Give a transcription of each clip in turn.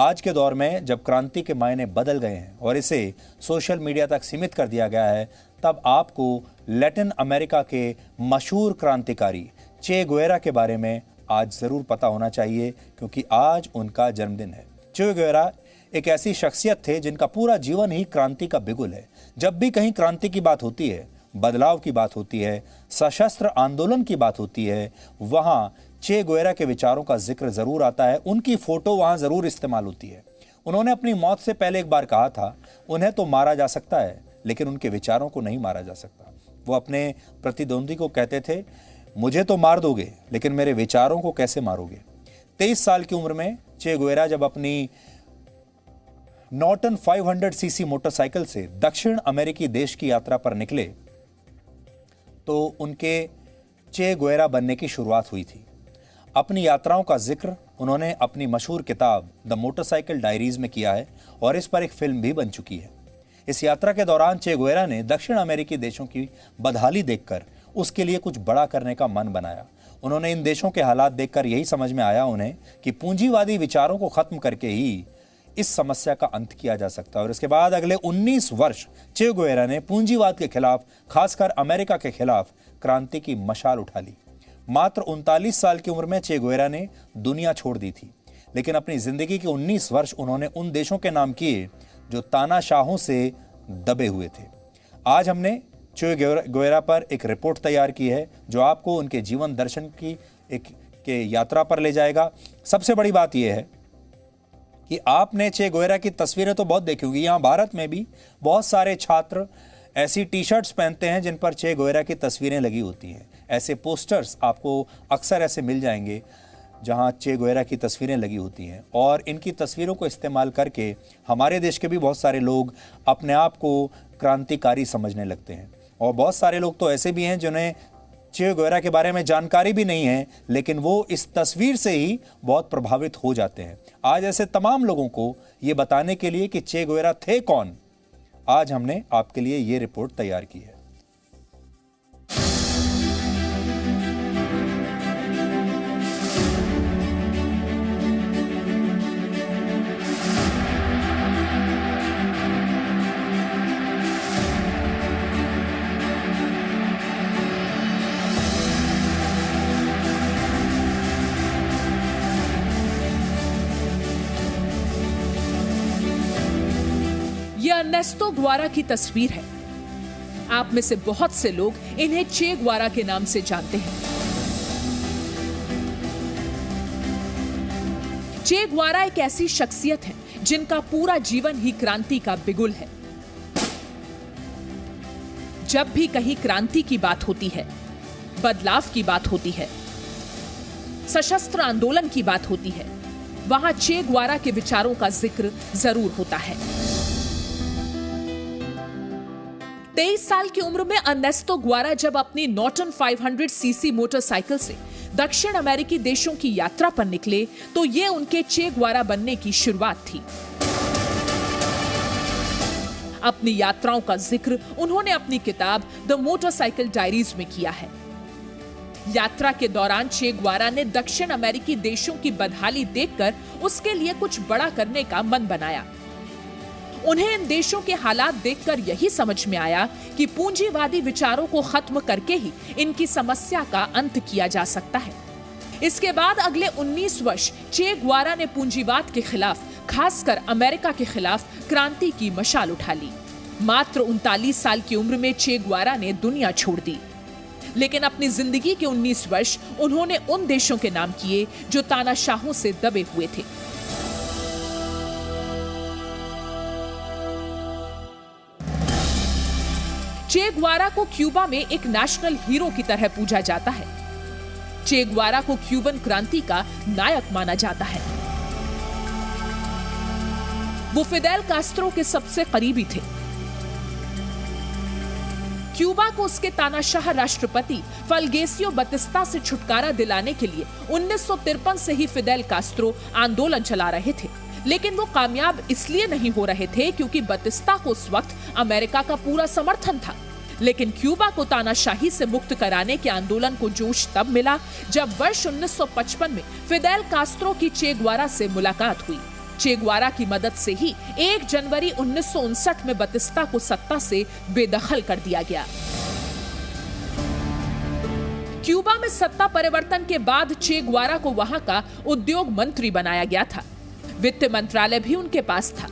आज के दौर में जब क्रांति के मायने बदल गए हैं और इसे सोशल मीडिया तक सीमित कर दिया गया है, तब आपको लैटिन अमेरिका के मशहूर क्रांतिकारी चे गुएरा के बारे में आज ज़रूर पता होना चाहिए, क्योंकि आज उनका जन्मदिन है। चे गुएरा एक ऐसी शख्सियत थे जिनका पूरा जीवन ही क्रांति का बिगुल है। जब भी कहीं क्रांति की बात होती है, बदलाव की बात होती है, सशस्त्र आंदोलन की बात होती है, वहाँ चे गुएरा के विचारों का जिक्र ज़रूर आता है, उनकी फ़ोटो वहाँ ज़रूर इस्तेमाल होती है। उन्होंने अपनी मौत से पहले एक बार कहा था, उन्हें तो मारा जा सकता है लेकिन उनके विचारों को नहीं मारा जा सकता। वो अपने प्रतिद्वंदी को कहते थे, मुझे तो मार दोगे लेकिन मेरे विचारों को कैसे मारोगे। 23 साल की उम्र में चे गुएरा जब अपनी नॉर्टन 500 सीसी मोटरसाइकिल से दक्षिण अमेरिकी देश की यात्रा पर निकले तो उनके चे गुएरा बनने की शुरुआत हुई थी। अपनी यात्राओं का जिक्र उन्होंने अपनी मशहूर किताब द मोटरसाइकिल डायरीज में किया है और इस पर एक फिल्म भी बन चुकी है। इस यात्रा के दौरान चे गुएरा ने दक्षिण अमेरिकी देशों की बदहाली देखकर उसके लिए कुछ बड़ा करने का मन बनाया। उन्होंने इन देशों के हालात देखकर यही समझ में आया उन्हें कि पूंजीवादी विचारों को खत्म करके ही इस समस्या का अंत किया जा सकता है। और इसके बाद अगले 19 वर्ष चे गुएरा ने पूंजीवाद के खिलाफ, खासकर अमेरिका के खिलाफ क्रांति की मशाल उठा ली। मात्र 39 साल की उम्र में चे गुएरा ने दुनिया छोड़ दी थी, लेकिन अपनी जिंदगी के 19 वर्ष उन्होंने उन देशों के नाम किए जो तानाशाहों से दबे हुए थे। आज हमने चे गुएरा पर एक रिपोर्ट तैयार की है जो आपको उनके जीवन दर्शन की के यात्रा पर ले जाएगा। सबसे बड़ी बात यह है कि आपने चे गुएरा की तस्वीरें तो बहुत देखी होंगी। यहाँ भारत में भी बहुत सारे छात्र ऐसी टी शर्ट्स पहनते हैं जिन पर चे गुएरा की तस्वीरें लगी होती हैं। ऐसे पोस्टर्स आपको अक्सर ऐसे मिल जाएंगे जहाँ चे गुएरा की तस्वीरें लगी होती हैं, और इनकी तस्वीरों को इस्तेमाल करके हमारे देश के भी बहुत सारे लोग अपने आप को क्रांतिकारी समझने लगते हैं। और बहुत सारे लोग तो ऐसे भी हैं जिन्हें चे गुएरा के बारे में जानकारी भी नहीं है, लेकिन वो इस तस्वीर से ही बहुत प्रभावित हो जाते हैं। आज ऐसे तमाम लोगों को ये बताने के लिए कि चे गुएरा थे कौन, आज हमने आपके लिए ये रिपोर्ट तैयार की है। यह अर्नेस्टो गुएरा की तस्वीर है। आप में से बहुत से लोग इन्हें चे गुएरा के नाम से जानते हैं। चे गुएरा एक ऐसी शख्सियत है जिनका पूरा जीवन ही क्रांति का बिगुल है। जब भी कहीं क्रांति की बात होती है, बदलाव की बात होती है, सशस्त्र आंदोलन की बात होती है, वहां चे गुएरा के विचारों का जिक्र जरूर होता है। 23 साल की उम्र में अर्नेस्टो गुएरा जब अपनी नॉर्टन 500 सीसी मोटरसाइकिल से दक्षिण अमेरिकी देशों की यात्रा पर निकले तो ये उनके चे गुएरा बनने की शुरुआत थी। अपनी यात्राओं का जिक्र उन्होंने अपनी किताब द मोटरसाइकिल डायरीज में किया है। यात्रा के दौरान चे गुएरा ने दक्षिण अमेरिकी देशों की बदहाली देखकर उसके लिए कुछ बड़ा करने का मन बनाया। उन्हें इन देशों के हालात देखकर यही समझ में आया कि पूंजीवादी विचारों को खत्म करके ही इनकी समस्या का अंत किया जा सकता है। इसके बाद अगले 19 वर्ष चे गुएरा ने पूंजीवाद के खिलाफ, खासकर अमेरिका के खिलाफ क्रांति की मशाल उठा ली। मात्र 39 साल की उम्र में चे गुएरा ने दुनिया छोड़ दी, लेकिन अपनी जिंदगी के 19 वर्ष उन्होंने उन देशों के नाम किए जो तानाशाहों से दबे हुए थे। चे गुएरा को क्यूबा में एक नेशनल हीरो की तरह पूजा जाता है। चे गुएरा को क्यूबन क्रांति का नायक माना जाता है। वो फिडेल कास्त्रो के सबसे करीबी थे। क्यूबा को उसके तानाशाह राष्ट्रपति फल्गेसियो बतिस्ता से छुटकारा दिलाने के लिए 1953 से ही फिडेल कास्त्रो आंदोलन चला रहे थे, लेकिन वो कामयाब इसलिए नहीं हो रहे थे क्योंकि बतिस्ता को उस वक्त अमेरिका का पूरा समर्थन था। लेकिन क्यूबा को तानाशाही से मुक्त कराने के आंदोलन को जोश तब मिला जब वर्ष 1955 में फिडेल कास्त्रो की चे गुएरा से मुलाकात हुई। चे ग्वारा की मदद से ही 1 जनवरी 1959 में बतिस्ता को सत्ता से बेदखल कर दिया गया। क्यूबा में सत्ता परिवर्तन के बाद चे ग्वारा को वहां का उद्योग मंत्री बनाया गया था। वित्त मंत्रालय भी उनके पास था।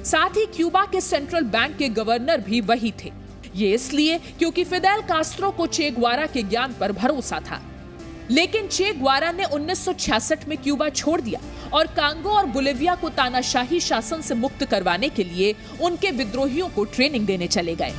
साथ ही क्यूबा के सेंट्रल बैंक के गवर्नर भी वही थे। ये इसलिए क्योंकि फिदेल कास्त्रो को चे ग्वारा के ज्ञान पर भरोसा था। लेकिन चे ग्वारा ने 1966 में क्यूबा छोड़ दिया और कांगो और बोलिविया को तानाशाही शासन से मुक्त करवाने के लिए उनके विद्रोहियों को ट्रेनिंग देने चले गए।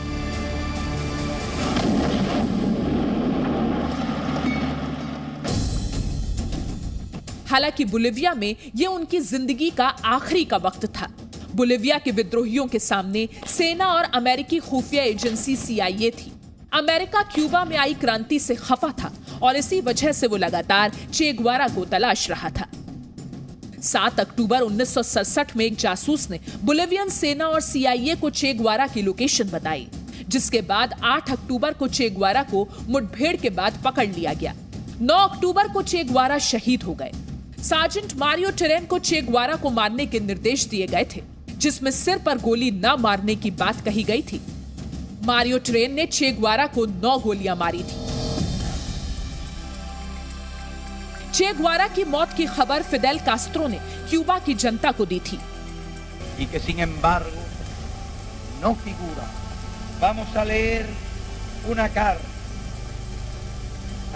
हालांकि बोलिविया में यह उनकी जिंदगी का आखिरी का वक्त था। बोलिविया के विद्रोहियों के सामने सेना और अमेरिकी खुफिया एजेंसी CIA थी। अमेरिका क्यूबा में आई क्रांति से खफा था और इसी वजह से वो लगातार चे ग्वारा को तलाश रहा था। 7 अक्टूबर 1967 में एक जासूस ने बोलिवियन सेना और CIA को चे ग्वारा की लोकेशन बताई, जिसके बाद 8 अक्टूबर को चे ग्वारा को मुठभेड़ के बाद पकड़ लिया गया। 9 अक्टूबर को चे ग्वारा शहीद हो गए। सार्जेंट मारियो टेरेन को चे ग्वारा को मारने के निर्देश दिए गए थे, जिसमें सिर पर गोली न मारने की बात कही गई थी। मारियो टेरेन ने चे ग्वारा को 9 गोलियां मारी थी। चे ग्वारा की मौत की खबर फिदेल कास्त्रो ने क्यूबा की जनता को दी थी। Y que sin embargo no figura. Vamos a leer una carta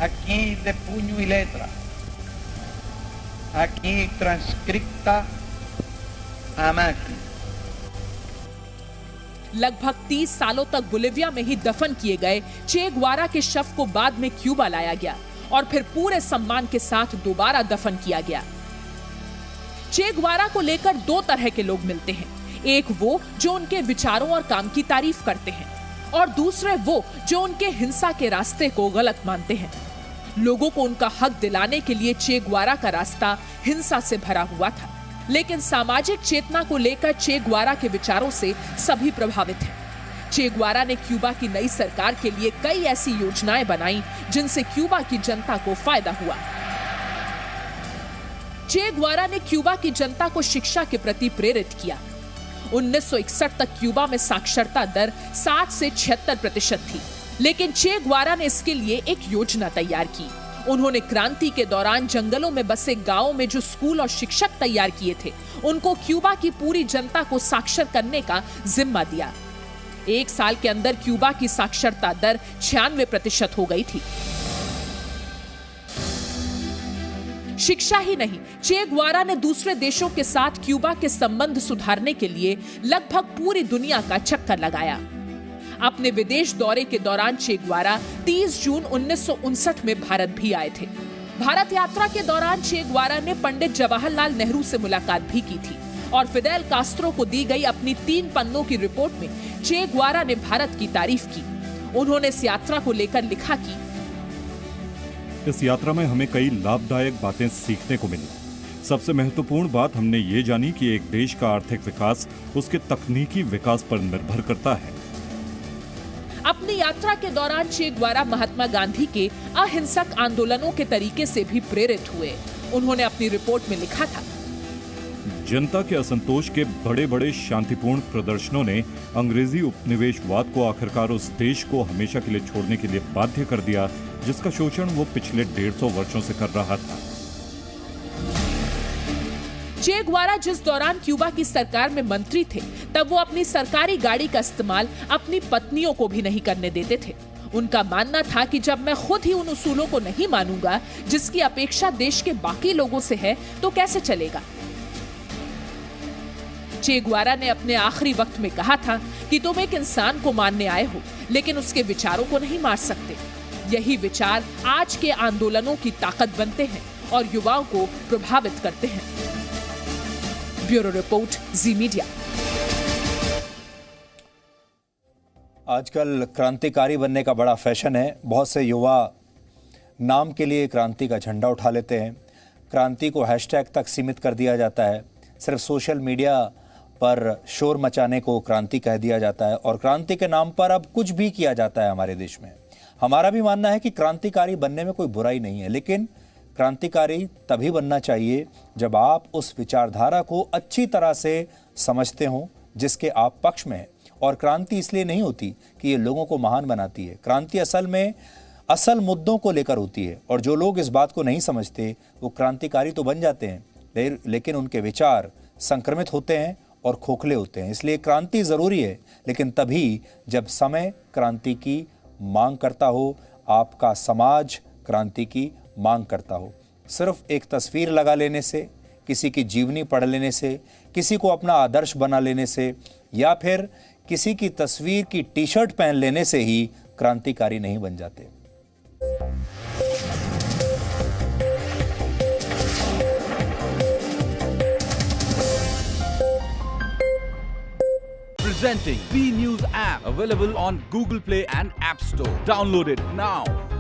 aquí de puño y letra, aquí transcripta a máquina. लगभग 30 सालों तक बोलिविया में ही दफन किए गए चे ग्वारा के शव को बाद में क्यूबा लाया गया और फिर पूरे सम्मान के साथ दोबारा दफन किया गया। चे ग्वारा को लेकर 2 तरह के लोग मिलते हैं। एक वो जो उनके विचारों और काम की तारीफ करते हैं और दूसरे वो जो उनके हिंसा के रास्ते को गलत मानते हैं। लोगों को उनका हक दिलाने के लिए चे ग्वारा का रास्ता हिंसा से भरा हुआ था, लेकिन सामाजिक चेतना को लेकर चे ग्वारा के विचारों से सभी प्रभावित हैं। चे ग्वारा ने क्यूबा की नई सरकार के लिए कई ऐसी योजनाएं बनाई जिनसे क्यूबा की जनता को फायदा हुआ। चे ग्वारा ने क्यूबा की जनता को शिक्षा के प्रति प्रेरित किया। 1961 तक क्यूबा में साक्षरता दर 60 से 76% थी, लेकिन चे ग्वारा ने इसके लिए एक योजना तैयार की। उन्होंने क्रांति के दौरान जंगलों में बसे गांवों में जो स्कूल और शिक्षक तैयार किए थे, उनको क्यूबा की पूरी जनता को साक्षर करने का जिम्मा दिया। 1 साल के अंदर क्यूबा की साक्षरता दर 96% हो गई थी। शिक्षा ही नहीं, चे ग्वारा ने दूसरे देशों के साथ क्यूबा के संबंध सुधारने के लिए लगभग पूरी दुनिया का चक्कर लगाया। अपने विदेश दौरे के दौरान चे ग्वारा 30 जून 1959 में भारत भी आए थे। भारत यात्रा के दौरान चे ग्वारा ने पंडित जवाहरलाल नेहरू से मुलाकात भी की थी और फिदेल कास्त्रो को दी गई अपनी 3 पन्नों की रिपोर्ट में चे ग्वारा ने भारत की तारीफ की। उन्होंने इस यात्रा को लेकर लिखा कि इस यात्रा में हमें कई लाभदायक बातें सीखने को मिली। सबसे महत्वपूर्ण बात हमने ये जानी कि एक देश का आर्थिक विकास उसके तकनीकी विकास पर निर्भर करता है। अपनी यात्रा के दौरान चे ग्वारा महात्मा गांधी के अहिंसक आंदोलनों के तरीके से भी प्रेरित हुए। उन्होंने अपनी रिपोर्ट में लिखा था, जनता के असंतोष के बड़े बड़े शांतिपूर्ण प्रदर्शनों ने अंग्रेजी उपनिवेशवाद को आखिरकार उस देश को हमेशा के लिए छोड़ने के लिए बाध्य कर दिया जिसका शोषण वो पिछले 150 वर्षों से कर रहा था। चे ग्वारा जिस दौरान क्यूबा की सरकार में मंत्री थे, तब वो अपनी सरकारी गाड़ी का इस्तेमाल अपनी पत्नियों को भी नहीं करने देते थे। उनका मानना था कि जब मैं खुद ही उन उसूलों को नहीं मानूंगा जिसकी अपेक्षा देश के बाकी लोगों से है, तो कैसे चलेगा। चे ग्वारा ने अपने आखिरी वक्त में कहा था कि तुम एक इंसान को मारने आए हो, लेकिन उसके विचारों को नहीं मार सकते। यही विचार आज के आंदोलनों की ताकत बनते हैं और युवाओं को प्रभावित करते हैं। ब्यूरो रिपोर्ट, जी मीडिया। आजकल क्रांतिकारी बनने का बड़ा फैशन है। बहुत से युवा नाम के लिए क्रांति का झंडा उठा लेते हैं। क्रांति को हैशटैग तक सीमित कर दिया जाता है। सिर्फ सोशल मीडिया पर शोर मचाने को क्रांति कह दिया जाता है और क्रांति के नाम पर अब कुछ भी किया जाता है हमारे देश में। हमारा भी मानना है कि क्रांतिकारी बनने में कोई बुराई नहीं है, लेकिन क्रांतिकारी तभी बनना चाहिए जब आप उस विचारधारा को अच्छी तरह से समझते हों जिसके आप पक्ष में हैं। और क्रांति इसलिए नहीं होती कि ये लोगों को महान बनाती है। क्रांति असल में असल मुद्दों को लेकर होती है, और जो लोग इस बात को नहीं समझते वो क्रांतिकारी तो बन जाते हैं लेकिन उनके विचार संक्रमित होते हैं और खोखले होते हैं। इसलिए क्रांति ज़रूरी है, लेकिन तभी जब समय क्रांति की मांग करता हो, आपका समाज क्रांति की मांग करता हो। सिर्फ एक तस्वीर लगा लेने से, किसी की जीवनी पढ़ लेने से, किसी को अपना आदर्श बना लेने से, या फिर किसी की तस्वीर की टी शर्ट पहन लेने से ही क्रांतिकारी नहीं बन जाते। Presenting V News app, available on Google Play and App Store. Download it now.